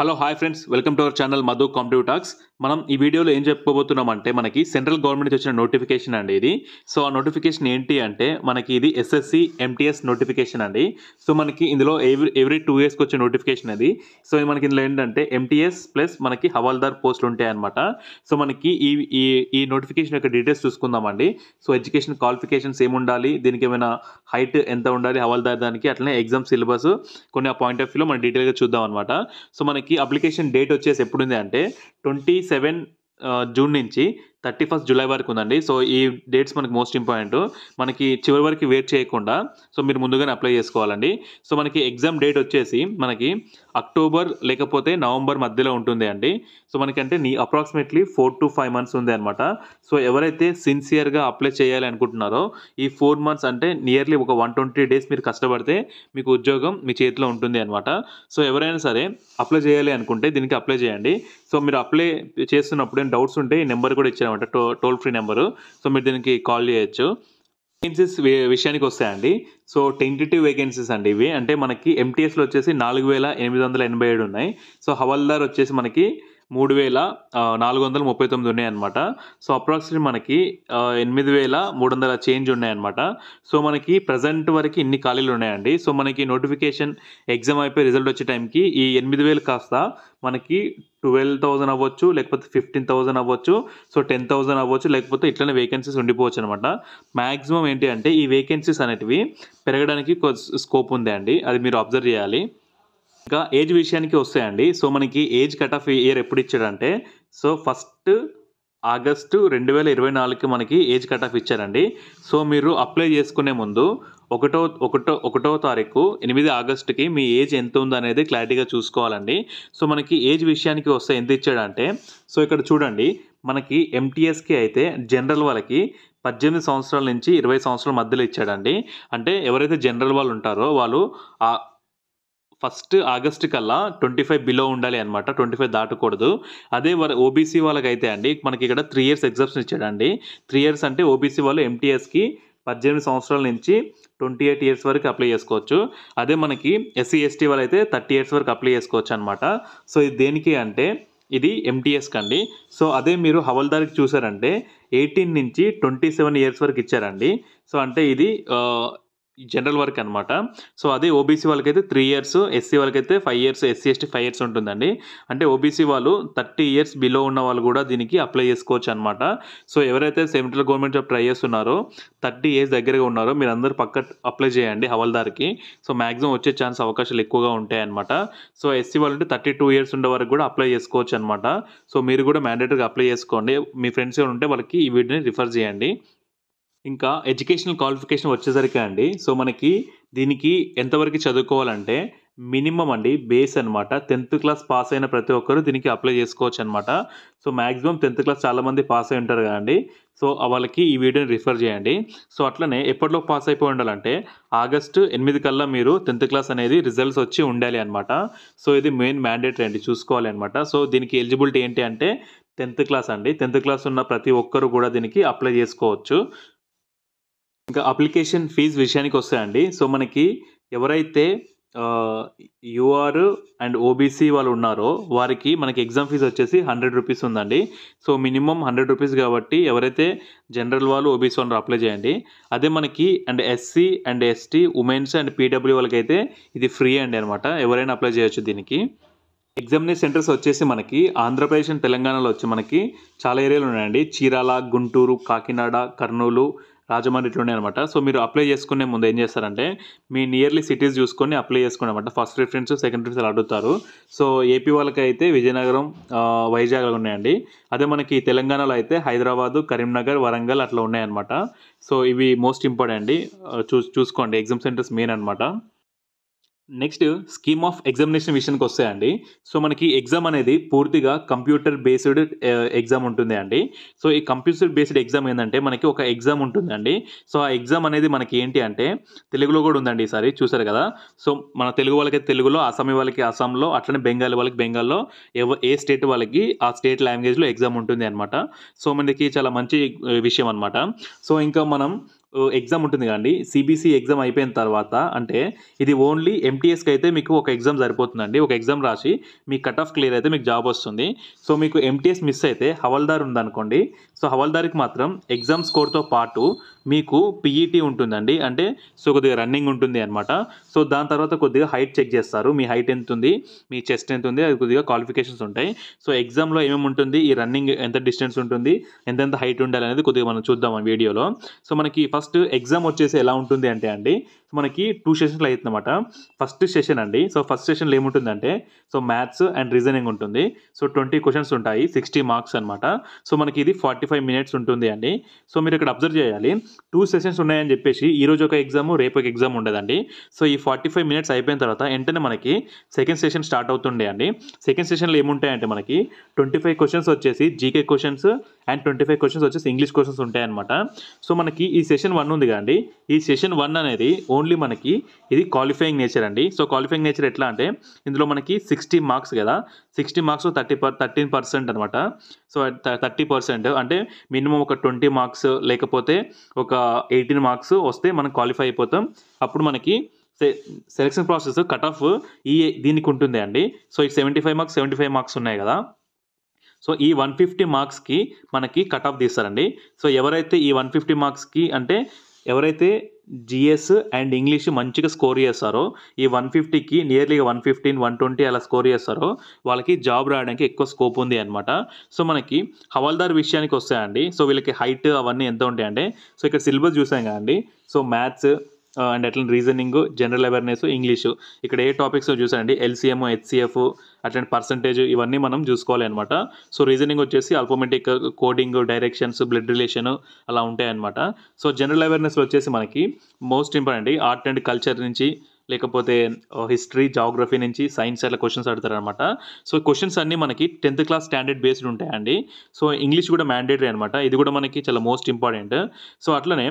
Hello hi friends, welcome to our channel Madhu competitive talks. మనం ఈ వీడియోలో ఏం చెప్పుకోబోతున్నామంటే మనకి సెంట్రల్ గవర్నమెంట్ నుంచి వచ్చిన నోటిఫికేషన్ అండి ఇది. సో ఆ నోటిఫికేషన్ ఏంటి అంటే మనకి ఇది ఎస్ఎస్సి ఎంటీఎస్ నోటిఫికేషన్ అండి. సో మనకి ఇందులో ఎవ్రీ 2 ఇయర్స్కి వచ్చే నోటిఫికేషన్ అది. సో మనకి ఇందులో ఏంటంటే ఎంటీఎస్ ప్లస్ మనకి హవాల్దార్ పోస్టులు ఉంటాయి అనమాట. సో మనకి ఈ ఈ ఈ నోటిఫికేషన్ యొక్క డీటెయిల్స్ చూసుకుందామండి. సో ఎడ్యుకేషన్ క్వాలిఫికేషన్స్ ఏముండాలి, దీనికి ఏమైనా హైట్ ఎంత ఉండాలి హవాల్దార్ దానికి, అట్లనే ఎగ్జామ్ సిలబస్ కొన్ని ఆ పాయింట్ ఆఫ్ వ్యూలో మనం డీటెయిల్గా చూద్దాం అనమాట. సో మనకి అప్లికేషన్ డేట్ వచ్చేసి ఎప్పుడు ఉంది అంటే 27 జూన్ నుంచి 31 జూలై వరకు ఉందండి. సో ఈ డేట్స్ మనకి మోస్ట్ ఇంపార్టెంట్. మనకి చివరి వరకు వెయిట్ చేయకుండా సో మీరు ముందుగానే అప్లై చేసుకోవాలండి. సో మనకి ఎగ్జామ్ డేట్ వచ్చేసి మనకి అక్టోబర్ లేకపోతే నవంబర్ మధ్యలో ఉంటుంది అండి. సో మనకంటే అప్రాక్సిమేట్లీ 4 to 5 months ఉంది అనమాట. సో ఎవరైతే సిన్సియర్గా అప్లై చేయాలి అనుకుంటున్నారో ఈ 4 months అంటే నియర్లీ ఒక 120 days మీరు కష్టపడితే మీకు ఉద్యోగం మీ చేతిలో ఉంటుంది అనమాట. సో ఎవరైనా సరే అప్లై చేయాలి అనుకుంటే దీనికి అప్లై చేయండి. సో మీరు అప్లై చేస్తున్నప్పుడు ఏం డౌట్స్ ఉంటే ఈ నెంబర్ కూడా ఇచ్చారనమాట, టోల్ ఫ్రీ నెంబరు. సో మీరు దీనికి కాల్ చేయొచ్చు. వేకెన్సీస్ విషయానికి వస్తాయండి. సో టెంటేటివ్ వేకెన్సీస్ అండి ఇవి. అంటే మనకి ఎంటీఎస్లో వచ్చేసి 4887 ఉన్నాయి. సో హవాల్దార్ వచ్చేసి మనకి 3439 ఉన్నాయన్నమాట. సో అప్రాక్సిమేట్ మనకి 8300 చేంజ్ ఉన్నాయన్నమాట. సో మనకి ప్రజెంట్ వరకు ఇన్ని ఖాళీలు ఉన్నాయండి. సో మనకి నోటిఫికేషన్ ఎగ్జామ్ అయిపోయి రిజల్ట్ వచ్చే టైంకి ఈ 8000 కాస్త మనకి 12,000 అవ్వచ్చు, లేకపోతే 15,000 అవ్వచ్చు, సో 10,000 అవ్వచ్చు, లేకపోతే ఇట్లనే వేకెన్సీస్ ఉండిపోవచ్చు అనమాట. మ్యాక్సిమం ఏంటి అంటే ఈ వేకెన్సీస్ అనేటివి పెరగడానికి స్కోప్ ఉంది అండి, అది మీరు అబ్జర్వ్ చేయాలి. ఇంకా ఏజ్ విషయానికి వస్తాయండి. సో మనకి ఏజ్ కట్ ఆఫ్ ఇయర్ ఎప్పుడు ఇచ్చాడంటే సో 1 ఆగస్టు 2024కి మనకి ఏజ్ కట్ ఆఫ్ ఇచ్చారండి. సో మీరు అప్లై చేసుకునే ముందు 1వ తారీఖు 8 ఆగస్టుకి మీ ఏజ్ ఎంత ఉందనేది క్లారిటీగా చూసుకోవాలండి. సో మనకి ఏజ్ విషయానికి వస్తే ఎంత ఇచ్చాడంటే సో ఇక్కడ చూడండి, మనకి ఎంటీఎస్కి అయితే జనరల్ వాళ్ళకి 18 సంవత్సరాల నుంచి 20 సంవత్సరాల మధ్యలో ఇచ్చాడండి. అంటే ఎవరైతే జనరల్ వాళ్ళు ఉంటారో వాళ్ళు 1 ఆగస్టు కల్లా 25 బిలో ఉండాలి అనమాట, 25 దాటకూడదు. అదే ఓబీసీ వాళ్ళకైతే అండి మనకి ఇక్కడ 3 years ఎగ్జామ్షన్ ఇచ్చాడండి. 3 years అంటే ఓబీసీ వాళ్ళు ఎంటీఎస్కి 18 సంవత్సరాల నుంచి 28 years వరకు అప్లై చేసుకోవచ్చు. అదే మనకి ఎస్సీ ఎస్టీ వాళ్ళైతే 30 years వరకు అప్లై చేసుకోవచ్చు అనమాట. సో ఇది దేనికి అంటే ఇది ఎంటీఎస్కి అండి. సో అదే మీరు హవాల్దార్కి చూసారంటే 18 నుంచి 27 years వరకు ఇచ్చారండి. సో అంటే ఇది జనరల్ వర్క్ అనమాట. సో అదే ఓబీసీ వాళ్ళకైతే 3 years, ఎస్సీ వాళ్ళకైతే 5 years, ఎస్సీ ఎస్టీ 5 years ఉంటుందండి. అంటే ఓబీసీ వాళ్ళు 30 years బిలో ఉన్న వాళ్ళు కూడా దీనికి అప్లై చేసుకోవచ్చు అనమాట. సో ఎవరైతే సెంట్రల్ గవర్నమెంట్ జాబ్ ట్రై చేస్తున్నారో 30 years దగ్గరగా ఉన్నారో మీరు అందరూ పక్క అప్లై చేయండి హవాల్దార్కి. సో మ్యాక్సిమం వచ్చే ఛాన్స్ అవకాశాలు ఎక్కువగా ఉంటాయి అనమాట. సో ఎస్సీ వాళ్ళు అంటే 32 years ఉండే వరకు కూడా అప్లై చేసుకోవచ్చు అనమాట. సో మీరు కూడా మ్యాండేటరీగా అప్లై చేసుకోండి. మీ ఫ్రెండ్స్ ఎవరు ఉంటే వాళ్ళకి ఈ వీడియోని రిఫర్ చేయండి. ఇంకా ఎడ్యుకేషనల్ క్వాలిఫికేషన్ వచ్చేసరికి అండి సో మనకి దీనికి ఎంతవరకు చదువుకోవాలంటే మినిమం అండి బేస్ అనమాట 10th క్లాస్ పాస్ అయిన ప్రతి ఒక్కరు దీనికి అప్లై చేసుకోవచ్చు అనమాట. సో మ్యాక్సిమం 10th క్లాస్ చాలామంది పాస్ అయి ఉంటారు కదండి. సో వాళ్ళకి ఈ వీడియోని రిఫర్ చేయండి. సో అట్లనే ఎప్పటిలో పాస్ అయిపోయి ఉండాలంటే ఆగస్టు 8 కల్లా మీరు 10th క్లాస్ అనేది రిజల్ట్స్ వచ్చి ఉండాలి అనమాట. సో ఇది మెయిన్ మ్యాండేటరీ అండి, చూసుకోవాలి అనమాట. సో దీనికి ఎలిజిబిలిటీ ఏంటి అంటే 10th క్లాస్ అండి. 10th క్లాస్ ఉన్న ప్రతి ఒక్కరు కూడా దీనికి అప్లై చేసుకోవచ్చు. ఇంకా అప్లికేషన్ ఫీజు విషయానికి వస్తాయండి. సో మనకి ఎవరైతే యూఆర్ అండ్ ఓబీసీ వాళ్ళు ఉన్నారో వారికి మనకి ఎగ్జామ్ ఫీజు వచ్చేసి 100 రూపీస్ ఉందండి. సో మినిమం 100 రూపీస్ కాబట్టి ఎవరైతే జనరల్ వాళ్ళు ఓబీసీ వాళ్ళు అప్లై చేయండి. అదే మనకి and SC and ST women's and PW వాళ్ళకైతే ఇది ఫ్రీ అండి అనమాట, ఎవరైనా అప్లై చేయొచ్చు దీనికి. ఎగ్జామినేషన్ సెంటర్స్ వచ్చేసి మనకి ఆంధ్రప్రదేశ్ అండ్ తెలంగాణలో వచ్చి మనకి చాలా ఏరియాలు ఉన్నాయండి. చీరాల, గుంటూరు, కాకినాడ, కర్నూలు, రాజమండ్రి ఇట్లా ఉన్నాయన్నమాట. సో మీరు అప్లై చేసుకునే ముందు ఏం చేస్తారంటే మీ నియర్లీ సిటీస్ చూసుకొని అప్లై చేసుకుని అనమాట. ఫస్ట్ ప్రిఫరెన్స్, సెకండ్ ప్రిఫరెన్స్ అడుగుతారు. సో ఏపీ వాళ్ళకి అయితే విజయనగరం, వైజాగ్ ఉన్నాయండి. అదే మనకి తెలంగాణలో అయితే హైదరాబాదు, కరీంనగర్, వరంగల్ అట్లా ఉన్నాయన్నమాట. సో ఇవి మోస్ట్ ఇంపార్టెంట్ అండి, చూసుకోండి. ఎగ్జామ్ సెంటర్స్ మెయిన్ అనమాట. నెక్స్ట్ స్కీమ్ ఆఫ్ ఎగ్జామినేషన్ విషయానికి వస్తాయండి. సో మనకి ఎగ్జామ్ అనేది పూర్తిగా కంప్యూటర్ బేస్డ్ ఎగ్జామ్ ఉంటుంది అండి. సో ఈ కంప్యూటర్ బేస్డ్ ఎగ్జామ్ ఏంటంటే మనకి ఒక ఎగ్జామ్ ఉంటుందండి. సో ఆ ఎగ్జామ్ అనేది మనకి ఏంటి అంటే తెలుగులో కూడా ఉందండి ఈసారి, చూసారు కదా. సో మన తెలుగు వాళ్ళకైతే తెలుగులో, అస్సామీ వాళ్ళకి అస్సాంలో, అట్లనే బెంగాలీ వాళ్ళకి బెంగాల్లో, ఏ స్టేట్ వాళ్ళకి ఆ స్టేట్ లాంగ్వేజ్లో ఎగ్జామ్ ఉంటుంది అనమాట. సో మనకి చాలా మంచి విషయం అనమాట. సో ఇంకా మనం ఎగ్జామ్ ఉంటుంది కదండీ. సీబీసీ ఎగ్జామ్ అయిపోయిన తర్వాత అంటే ఇది ఓన్లీ ఎంటీఎస్‌కి అయితే మీకు ఒక ఎగ్జామ్ సరిపోతుందండి. ఒక ఎగ్జామ్ రాసి మీ కట్ ఆఫ్ క్లియర్ అయితే మీకు జాబ్ వస్తుంది. సో మీకు ఎంటీఎస్ మిస్ అయితే హవాల్దార్ ఉందనుకోండి. సో హవాల్దార్‌కి మాత్రం ఎగ్జామ్ స్కోర్‌తో పాటు మీకు పీఈటీ ఉంటుందండి. అంటే సో కొద్దిగా రన్నింగ్ ఉంటుంది అనమాట. సో దాని తర్వాత కొద్దిగా హైట్ చెక్ చేస్తారు. మీ హైట్ ఎంతుంది? మీ చెస్ట్ ఎంతుంది? అది కొద్దిగా క్వాలిఫికేషన్స్ ఉంటాయి. సో ఎగ్జామ్‌లో ఏమేమి ఉంటుంది? ఈ రన్నింగ్ ఎంత డిస్టెన్స్ ఉంటుంది? ఎంతెంత హైట్ ఉండాలనేది కొద్దిగా మనం చూద్దాం ఆ వీడియోలో. సో మనకి ఫస్ట్ ఎగ్జామ్ వచ్చేసి ఎలా ఉంటుంది అంటే అండి, మనకి 2 సెషన్స్‌లో అయితుందన్నమాట. ఫస్ట్ సెషన్ అండి. సో ఫస్ట్ సెషన్‌లో ఏముంటుందంటే సో మ్యాథ్స్ అండ్ రీజనింగ్ ఉంటుంది. సో 20 క్వెషన్స్ ఉంటాయి. 60 మార్క్స్ అనమాట. సో మనకి ఇది 45 మినిట్స్ ఉంటుంది అండి. సో మీరు ఇక్కడ అబ్జర్వ్ చేయాలి. 2 సెషన్స్ ఉన్నాయని చెప్పేసి ఈరోజు ఒక ఎగ్జామ్, రేపు ఒక ఎగ్జామ్ ఉండదండి. సో ఈ 45 మినిట్స్ అయిపోయిన తర్వాత వెంటనే మనకి సెకండ్ సెషన్ స్టార్ట్ అవుతుండే అండి. సెకండ్ సెషన్‌లో ఏముంటాయంటే మనకి 25 క్వెషన్స్ వచ్చేసి జీకే క్వెషన్స్ అండ్ 25 క్వెషన్స్ వచ్చేసి ఇంగ్లీష్ క్వెషన్స్ ఉంటాయన్నమాట. సో మనకి ఈ సెషన్ 1 ఉంది కదండీ. ఈ సెషన్ 1 అనేది ఓన్లీ మనకి ఇది క్వాలిఫైయింగ్ నేచర్ అండి. సో క్వాలిఫైయింగ్ నేచర్ ఎట్లా అంటే ఇందులో మనకి 60 మార్క్స్ కదా. 60 మార్క్స్ 13% అనమాట. సో 30% అంటే మినిమం ఒక 20 మార్క్స్ లేకపోతే ఒక 18 మార్క్స్ వస్తే మనం క్వాలిఫై అయిపోతాం. అప్పుడు మనకి సెలక్షన్ ప్రాసెస్ కట్ ఆఫ్ దీనికి ఉంటుంది అండి. సో ఈ 75 మార్క్స్ ఉన్నాయి కదా. సో ఈ 150 మార్క్స్‌కి మనకి కట్ ఆఫ్ తీస్తారండి. సో ఎవరైతే ఈ 150 మార్క్స్‌కి అంటే ఎవరైతే జీఎస్ అండ్ ఇంగ్లీష్ మంచిగా స్కోర్ చేస్తారో ఈ 150కి నియర్లీగా 115, 120 అలా స్కోర్ చేస్తారో వాళ్ళకి జాబ్ రావడానికి ఎక్కువ స్కోప్ ఉంది అనమాట. సో మనకి హవాల్దార్ విషయానికి వస్తాయండి. సో వీళ్ళకి హైట్ అవన్నీ ఎంత ఉంటాయంటే సో ఇక్కడ సిలబస్ చూసాం కదండి. సో మ్యాథ్స్ అండ్ అట్లనే రీజనింగ్, జనరల్ అవేర్నెస్, ఇంగ్లీషు ఇక్కడ ఏ టాపిక్స్ చూసానండి ఎల్సీఎం, హెచ్సిఎఫ్ అట్లాంటి పర్సంటేజ్ ఇవన్నీ మనం చూసుకోవాలి అనమాట. సో రీజనింగ్ వచ్చేసి alphabetic, coding, directions, blood relation అలా ఉంటాయన్నమాట. సో జనరల్ అవేర్నెస్లో వచ్చేసి మనకి most important art and culture నుంచి లేకపోతే హిస్టరీ, జాగ్రఫీ నుంచి సైన్స్ అట్లా క్వశ్చన్స్ అడుగుతారనమాట. సో క్వశ్చన్స్ అన్నీ మనకి 10th క్లాస్ స్టాండర్డ్ బేస్డ్ ఉంటాయండి. సో ఇంగ్లీష్ కూడా మ్యాండేటరీ అనమాట. ఇది కూడా మనకి చాలా మోస్ట్ ఇంపార్టెంట్. సో అట్లనే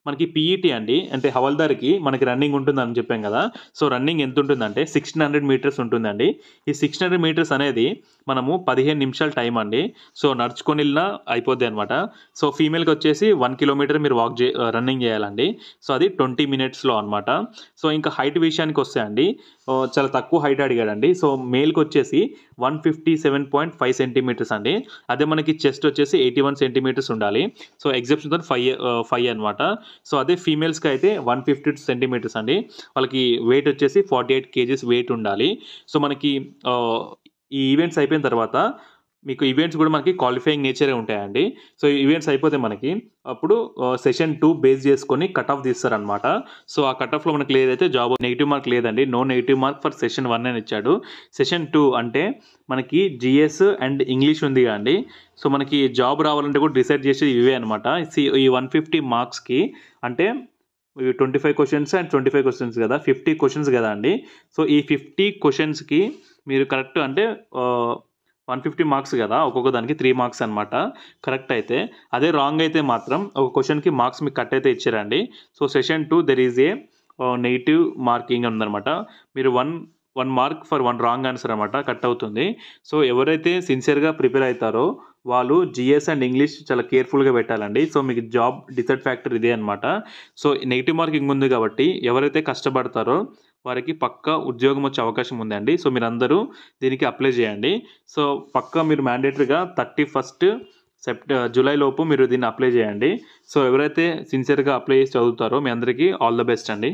మనకి పీఈటీ అండి అంటే హవాల్దార్కి మనకి రన్నింగ్ ఉంటుందని చెప్పాం కదా. సో రన్నింగ్ ఎంత ఉంటుందంటే 1600 మీటర్స్ ఉంటుందండి. ఈ 1600 మీటర్స్ అనేది మనము 15 నిమిషాల టైం అండి. సో నడుచుకొని వెళ్ళినా అయిపోద్ది అనమాట. సో ఫీమేల్కి వచ్చేసి 1 కిలోమీటర్ మీరు రన్నింగ్ చేయాలండి. సో అది 20 మినిట్స్లో అనమాట. సో ఇంకా హైట్ విషయానికి వస్తే అండి చాలా తక్కువ హైట్ అడిగాడండి. సో మేల్కి వచ్చేసి 157.5 సెంటీమీటర్స్ అండి. అదే మనకి చెస్ట్ వచ్చేసి 81 సెంటీమీటర్స్ ఉండాలి. సో ఎగ్జెప్షన్తో 5 అనమాట. సో అదే ఫీమేల్స్కి అయితే 150 సెంటీమీటర్స్ అండి. వాళ్ళకి వెయిట్ వచ్చేసి 48 కేజీస్ వెయిట్ ఉండాలి. సో మనకి ఈ ఈవెంట్స్ అయిపోయిన తర్వాత మీకు ఈవెంట్స్ కూడా మనకి క్వాలిఫైయింగ్ నేచరే ఉంటాయండి. సో ఈవెంట్స్ అయిపోతే మనకి అప్పుడు సెషన్ 2 బేస్ చేసుకొని కట్ ఆఫ్ తీస్తారనమాట. సో ఆ కట్ ఆఫ్లో మనకి లేదైతే జాబ్ నెగిటివ్ మార్క్ లేదండి. No negative mark for session 1 అని ఇచ్చాడు. సెషన్ 2 అంటే మనకి జిఎస్ అండ్ ఇంగ్లీష్ ఉంది అండి. సో మనకి జాబ్ రావాలంటే కూడా డిసైడ్ చేసేది ఇవే అనమాట. ఈ 150 మార్క్స్కి అంటే 25 క్వశ్చన్స్ అండ్ 25 క్వశ్చన్స్ కదా, 50 క్వశ్చన్స్ కదా అండి. సో ఈ 50 క్వశ్చన్స్కి మీరు కరెక్ట్ అంటే 150 మార్క్స్ కదా, ఒక్కొక్క దానికి 3 మార్క్స్ అనమాట కరెక్ట్ అయితే. అదే రాంగ్ అయితే మాత్రం ఒక క్వశ్చన్కి మార్క్స్ మీకు కట్ అయితే ఇచ్చారండి. So session 2 there is a negative marking ఉందన్నమాట. మీరు 1 మార్క్ ఫర్ 1 రాంగ్ ఆన్సర్ అనమాట కట్ అవుతుంది. సో ఎవరైతే సిన్సియర్గా ప్రిపేర్ అవుతారో వాళ్ళు జిఎస్ అండ్ ఇంగ్లీష్ చాలా కేర్ఫుల్గా పెట్టాలండి. సో మీకు జాబ్ డిసైడ్ ఫ్యాక్టర్ ఇదే అనమాట. సో నెగిటివ్ మార్కింగ్ ఉంది కాబట్టి ఎవరైతే కష్టపడతారో వారికి పక్కా ఉద్యోగం వచ్చే అవకాశం ఉందండి. సో మీరందరూ దీనికి అప్లై చేయండి. సో పక్కా మీరు మ్యాండేటరీగా 31 జూలై లోపు మీరు దీన్ని అప్లై చేయండి. సో ఎవరైతే సిన్సియర్గా అప్లై చేసి చదువుతారో మీ అందరికీ ఆల్ ద బెస్ట్ అండి.